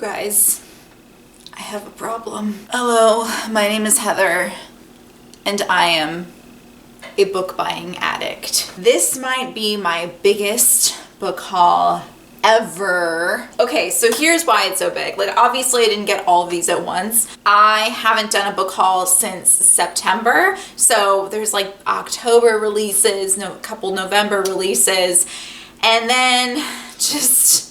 Guys, I have a problem. Hello, my name is Heather, and I am a book buying addict. This might be my biggest book haul ever. Okay, so here's why it's so big. Like, obviously I didn't get all of these at once. I haven't done a book haul since September, so there's like October releases, a couple November releases, and then just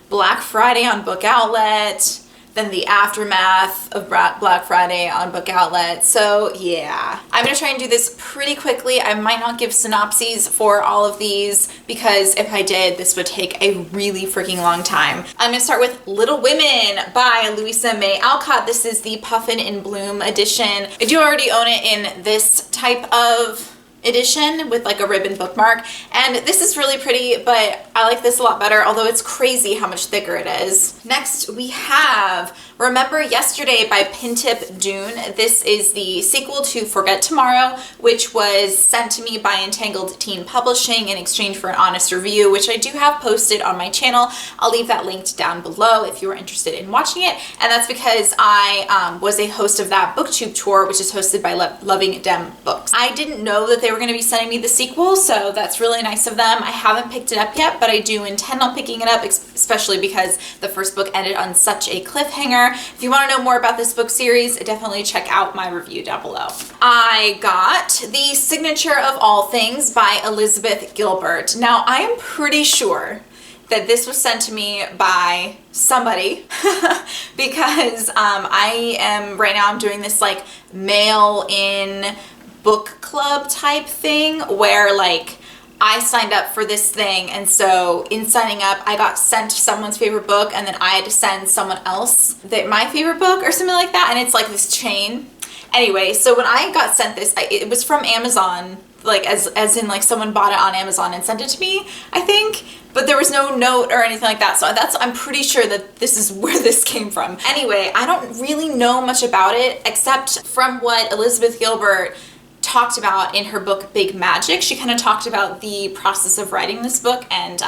Black Friday on Book Outlet, then the aftermath of Black Friday on Book Outlet. So yeah, I'm gonna try and do this pretty quickly. I might not give synopses for all of these because if I did, this would take a really freaking long time. I'm gonna start with Little Women by Louisa May Alcott. This is the Puffin in Bloom edition. I do already own it in this type of edition with like a ribbon bookmark, and this is really pretty, but I like this a lot better, although it's crazy how much thicker it is. Next we have Remember Yesterday by Pintip Dune. This is the sequel to Forget Tomorrow, which was sent to me by Entangled Teen Publishing in exchange for an honest review, which I do have posted on my channel. I'll leave that linked down below if you are interested in watching it, and that's because I was a host of that booktube tour, which is hosted by Loving Dem Books. I didn't know that they were going to be sending me the sequel, so that's really nice of them. I haven't picked it up yet, but I do intend on picking it up, especially because the first book ended on such a cliffhanger. If you want to know more about this book series, definitely check out my review down below. I got The Signature of All Things by Elizabeth Gilbert. Now, I am pretty sure that this was sent to me by somebody because I'm doing this like mail-in book club type thing where like I signed up for this thing, and so in signing up I got sent someone's favorite book, and then I had to send someone else my favorite book or something like that, and it's like this chain. Anyway, so when I got sent this, it was from Amazon, like as in like someone bought it on Amazon and sent it to me, I think, but there was no note or anything like that, so I'm pretty sure that this is where this came from. Anyway, I don't really know much about it except from what Elizabeth Gilbert talked about in her book Big Magic. She kind of talked about the process of writing this book and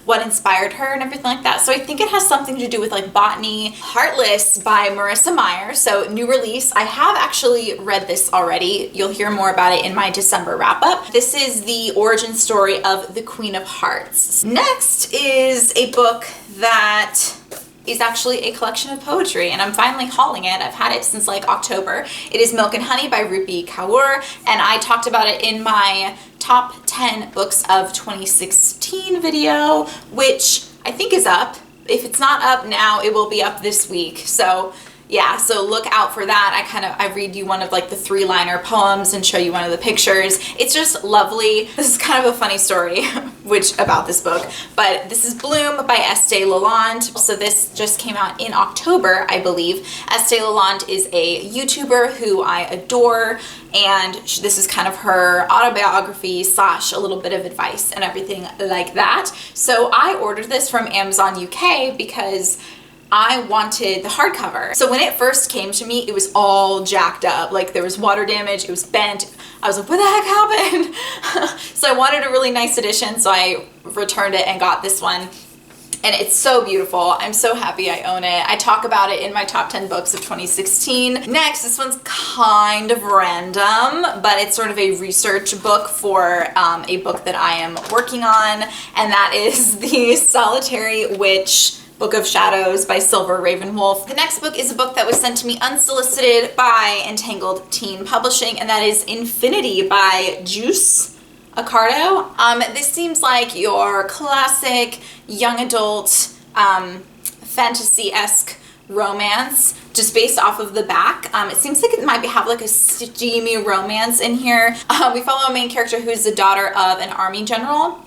what inspired her and everything like that. So I think it has something to do with like botany. Heartless by Marissa Meyer. So new release. I have actually read this already. You'll hear more about it in my December wrap up. This is the origin story of the Queen of Hearts. Next is a book that is actually a collection of poetry, and I'm finally hauling it. I've had it since like October. It is Milk and Honey by Rupi Kaur, and I talked about it in my top 10 books of 2016 video, which I think is up. If it's not up now, it will be up this week. So yeah, so look out for that. I read you one of like the 3-liner poems and show you one of the pictures. It's just lovely. This is kind of a funny story about this book, but this is Bloom by Estee Lalonde. So this just came out in October, I believe. Estee Lalonde is a YouTuber who I adore, and this is kind of her autobiography / a little bit of advice and everything like that. So I ordered this from Amazon UK because I wanted the hardcover. So when it first came to me, it was all jacked up. Like there was water damage, it was bent. I was like, what the heck happened? So I wanted a really nice edition, so I returned it and got this one. And it's so beautiful. I'm so happy I own it. I talk about it in my top 10 books of 2016. Next, this one's kind of random, but it's sort of a research book for a book that I am working on, and that is The Solitary Witch Book of Shadows by Silver Ravenwolf. The next book is a book that was sent to me unsolicited by Entangled Teen Publishing, and that is Infinity by Juice Accardo. This seems like your classic young adult fantasy-esque romance, just based off of the back. It seems like it might have like a steamy romance in here. We follow a main character who's the daughter of an army general,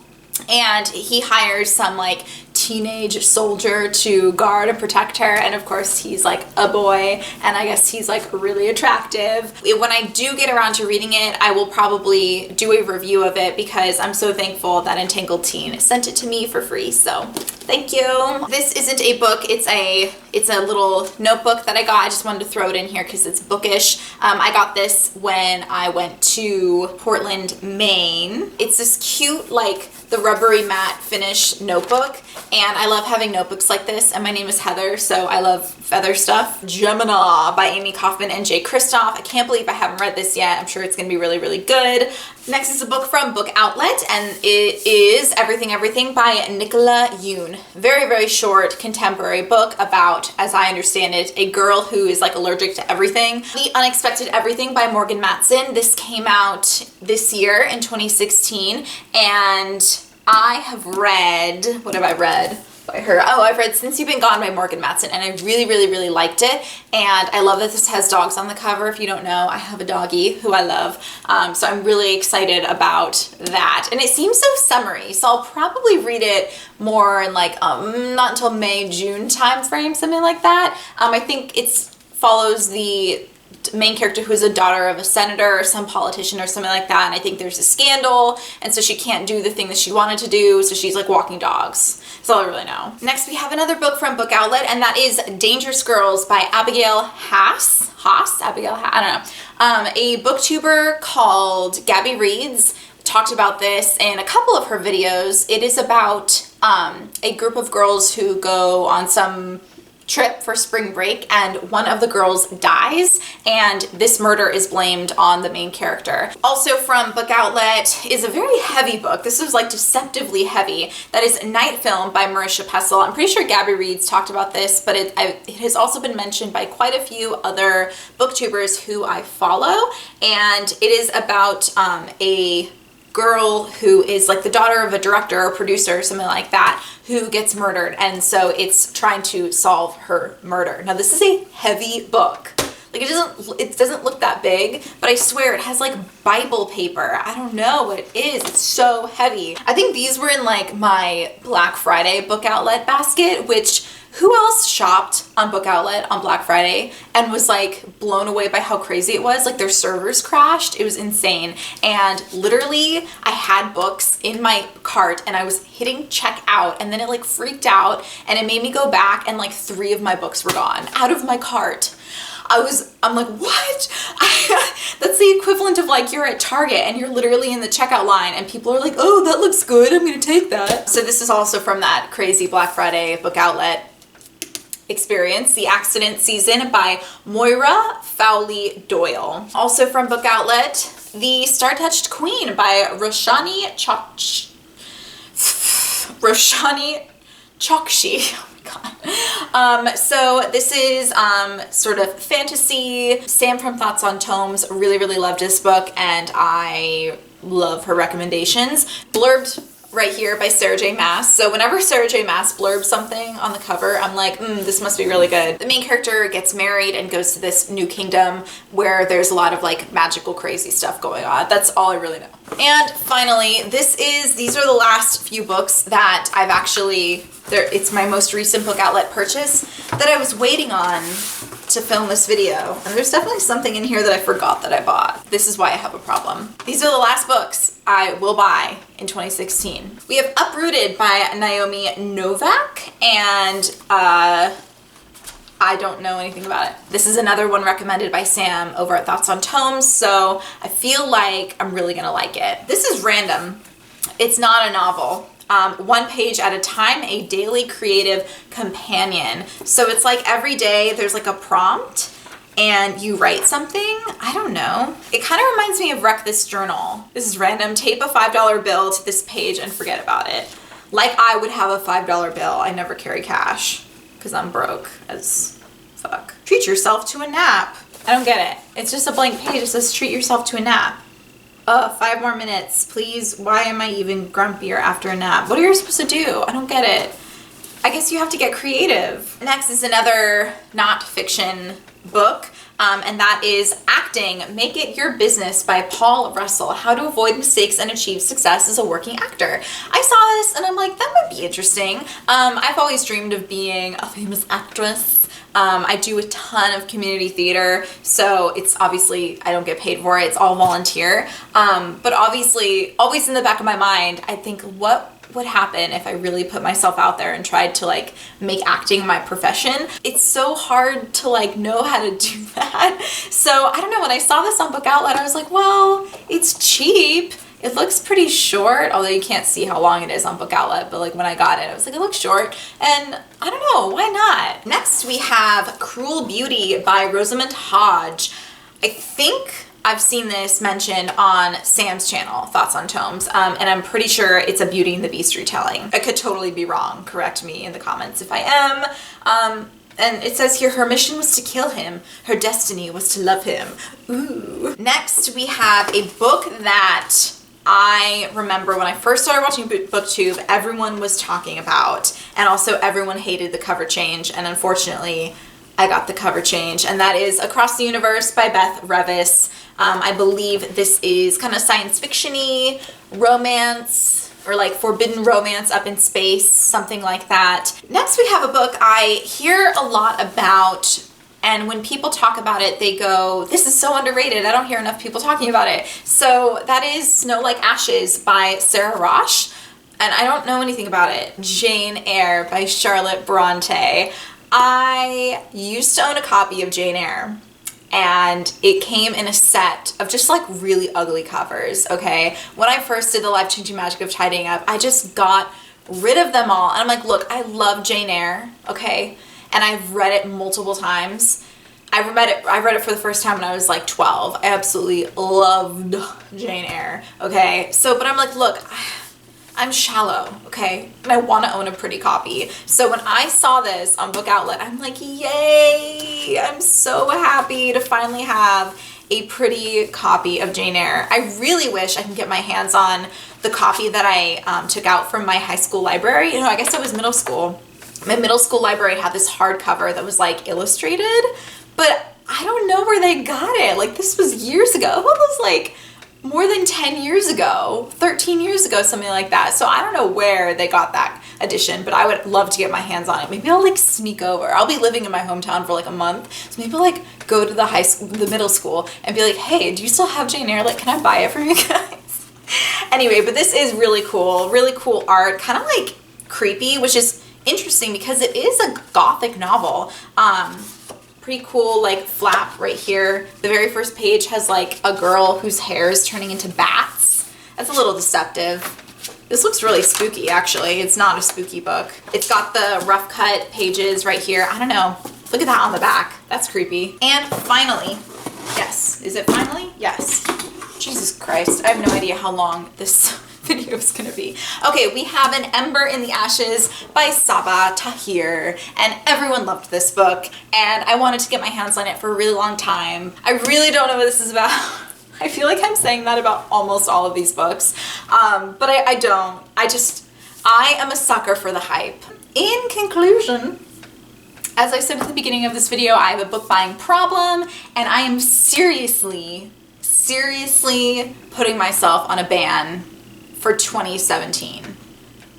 and he hires some like teenage soldier to guard and protect her, and of course he's like a boy, and I guess he's like really attractive. When I do get around to reading it, I will probably do a review of it because I'm so thankful that Entangled Teen sent it to me for free, so thank you. This isn't a book, it's It's a little notebook that I got. I just wanted to throw it in here because it's bookish. I got this when I went to Portland, Maine. It's this cute, like the rubbery matte finish notebook, and I love having notebooks like this, and my name is Heather, so I love feather stuff. Gemina by Amy Kaufman and Jay Kristoff. I can't believe I haven't read this yet. I'm sure it's gonna be really, really good. Next is a book from Book Outlet, and it is Everything Everything by Nicola Yoon. Very, very short contemporary book about, as I understand it, a girl who is like allergic to everything. The Unexpected Everything by Morgan Matson. This came out this year in 2016, and I have read, what have I read by her? Oh, I've read Since You've Been Gone by Morgan Matson, and I really, really, really liked it. And I love that this has dogs on the cover. If you don't know, I have a doggy who I love. So I'm really excited about that. And it seems so summery, so I'll probably read it more in like, not until May, June timeframe, something like that. I think it follows the main character who is a daughter of a senator or some politician or something like that, and I think there's a scandal, and so she can't do the thing that she wanted to do, so she's like walking dogs. That's all I really know. Next we have another book from Book Outlet, and that is Dangerous Girls by Abigail Haas, I don't know. A booktuber called Gabby Reads talked about this in a couple of her videos. It is about a group of girls who go on some trip for spring break, and one of the girls dies, and this murder is blamed on the main character. Also from Book Outlet is a very heavy book. This was like deceptively heavy. That is Night Film by Marisha Pessl. I'm pretty sure Gabby Reads talked about this, but it has also been mentioned by quite a few other booktubers who I follow, and it is about a girl who is like the daughter of a director or producer or something like that who gets murdered, and so it's trying to solve her murder. Now this is a heavy book. Like it doesn't look that big, but I swear it has like Bible paper. I don't know what it is. It's so heavy. I think these were in like my Black Friday Book Outlet basket, which who else shopped on Book Outlet on Black Friday and was like blown away by how crazy it was? Like their servers crashed. It was insane. And literally I had books in my cart and I was hitting checkout, and then it like freaked out and it made me go back, and like 3 of my books were gone out of my cart. I'm like, what? That's the equivalent of like you're at Target and you're literally in the checkout line and people are like, oh, that looks good, I'm gonna take that. So this is also from that crazy Black Friday Book Outlet experience, The Accident Season by Moira Fowley Doyle. Also from Book Outlet, The Star-Touched Queen by Roshani Chokshi. So this is sort of fantasy. Sam from Thoughts on Tomes really, really loved this book, and I love her recommendations. Blurbed right here by Sarah J Maas. So whenever Sarah J Maas blurbs something on the cover, I'm like, this must be really good. The main character gets married and goes to this new kingdom where there's a lot of like magical crazy stuff going on. That's all I really know. And finally, these are the last few books that I've actually, it's my most recent Book Outlet purchase that I was waiting on to film this video. And there's definitely something in here that I forgot that I bought. This is why I have a problem. These are the last books I will buy in 2016. We have Uprooted by Naomi Novak, and I don't know anything about it. This is another one recommended by Sam over at Thoughts on Tomes, so I feel like I'm really gonna like it. This is random. It's not a novel. 1 page at a time, a daily creative companion. So it's like every day there's like a prompt and you write something. I don't know. It kind of reminds me of Wreck This Journal. This is random. Tape a $5 bill to this page and forget about it. Like I would have a $5 bill. I never carry cash because I'm broke as fuck. Treat yourself to a nap. I don't get it. It's just a blank page. It says treat yourself to a nap. 5 more minutes, please. Why am I even grumpier after a nap? What are you supposed to do? I don't get it. I guess you have to get creative. Next is another not fiction book, and that is Acting, Make It Your Business by Paul Russell. How to Avoid Mistakes and Achieve Success as a Working Actor. I saw this and I'm like, that might be interesting. I've always dreamed of being a famous actress. I do a ton of community theater, so it's obviously, I don't get paid for it, it's all volunteer. But obviously, always in the back of my mind, I think, what would happen if I really put myself out there and tried to like make acting my profession. It's so hard to like know how to do that. So I don't know, when I saw this on Book Outlet, I was like, well, it's cheap. It looks pretty short, although you can't see how long it is on Book Outlet, but like when I got it, I was like, it looks short, and I don't know, why not? Next we have Cruel Beauty by Rosamund Hodge. I think I've seen this mentioned on Sam's channel, Thoughts on Tomes, and I'm pretty sure it's a Beauty and the Beast retelling. I could totally be wrong, correct me in the comments if I am. And it says here, her mission was to kill him. Her destiny was to love him. Ooh. Next, we have a book that I remember when I first started watching BookTube, everyone was talking about, and also everyone hated the cover change, and unfortunately, I got the cover change, and that is Across the Universe by Beth Revis. I believe this is kind of science fiction-y, romance, or like forbidden romance up in space, something like that. Next we have a book I hear a lot about, and when people talk about it, they go, this is so underrated, I don't hear enough people talking about it. So that is Snow Like Ashes by Sarah Rosh, and I don't know anything about it. Jane Eyre by Charlotte Bronte. I used to own a copy of Jane Eyre, and it came in a set of just like really ugly covers, okay? When I first did the life-changing magic of tidying up, I just got rid of them all, and I'm like, look, I love Jane Eyre, okay? And I've read it multiple times. I read it for the first time when I was like 12. I absolutely loved Jane Eyre, okay? So, but I'm like, look, I'm shallow, okay? And I want to own a pretty copy. So when I saw this on Book Outlet, I'm like, yay! I'm so happy to finally have a pretty copy of Jane Eyre. I really wish I can get my hands on the copy that I took out from my high school library. You know, I guess it was middle school. My middle school library had this hardcover that was like illustrated, but I don't know where they got it. Like, this was years ago. It was like more than 10 years ago, 13 years ago, something like that. So I don't know where they got that edition, but I would love to get my hands on it. Maybe I'll like sneak over. I'll be living in my hometown for like a month. So maybe I'll like go to the high school, the middle school, and be like, hey, do you still have Jane Eyre? Like, can I buy it from you guys? Anyway, but this is really cool art, kind of like creepy, which is interesting because it is a gothic novel. Pretty cool like flap right here. The very first page has like a girl whose hair is turning into bats. That's a little deceptive. This looks really spooky actually. It's not a spooky book. It's got the rough cut pages right here. I don't know. Look at that on the back. That's creepy. And finally, yes, is it finally? Yes. Jesus Christ, I have no idea how long this video is gonna be. Okay, we have An Ember in the Ashes by Sabaa Tahir, and everyone loved this book, and I wanted to get my hands on it for a really long time. I really don't know what this is about. I feel like I'm saying that about almost all of these books, but I don't. I am a sucker for the hype. In conclusion, as I said at the beginning of this video, I have a book buying problem, and I am seriously putting myself on a ban for 2017.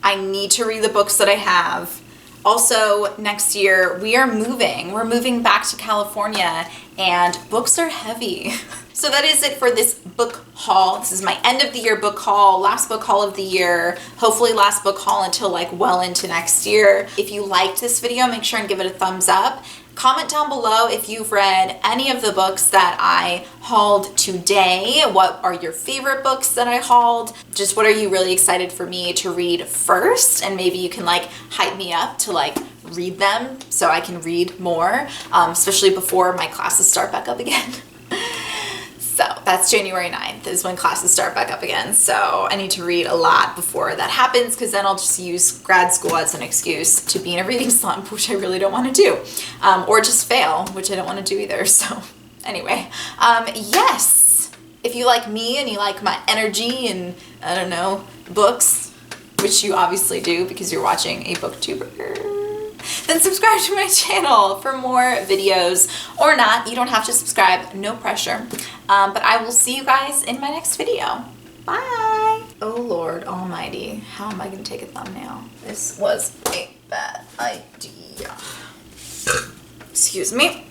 I need to read the books that I have. Also, next year we are moving. We're moving back to California, and books are heavy. So that is it for this book haul. This is my end of the year book haul, last book haul of the year, hopefully last book haul until like well into next year. If you liked this video, make sure and give it a thumbs up. Comment down below if you've read any of the books that I hauled today. What are your favorite books that I hauled? Just what are you really excited for me to read first? And maybe you can like hype me up to like read them so I can read more, especially before my classes start back up again. So that's January 9th is when classes start back up again. So I need to read a lot before that happens, because then I'll just use grad school as an excuse to be in a reading slump, which I really don't want to do. Or just fail, which I don't want to do either. So anyway, yes, if you like me and you like my energy and I don't know, books, which you obviously do because you're watching a booktuber, then subscribe to my channel for more videos, or not. You don't have to subscribe, no pressure. But I will see you guys in my next video. Bye. Oh Lord almighty, how am I gonna take a thumbnail? This was a bad idea. Excuse me.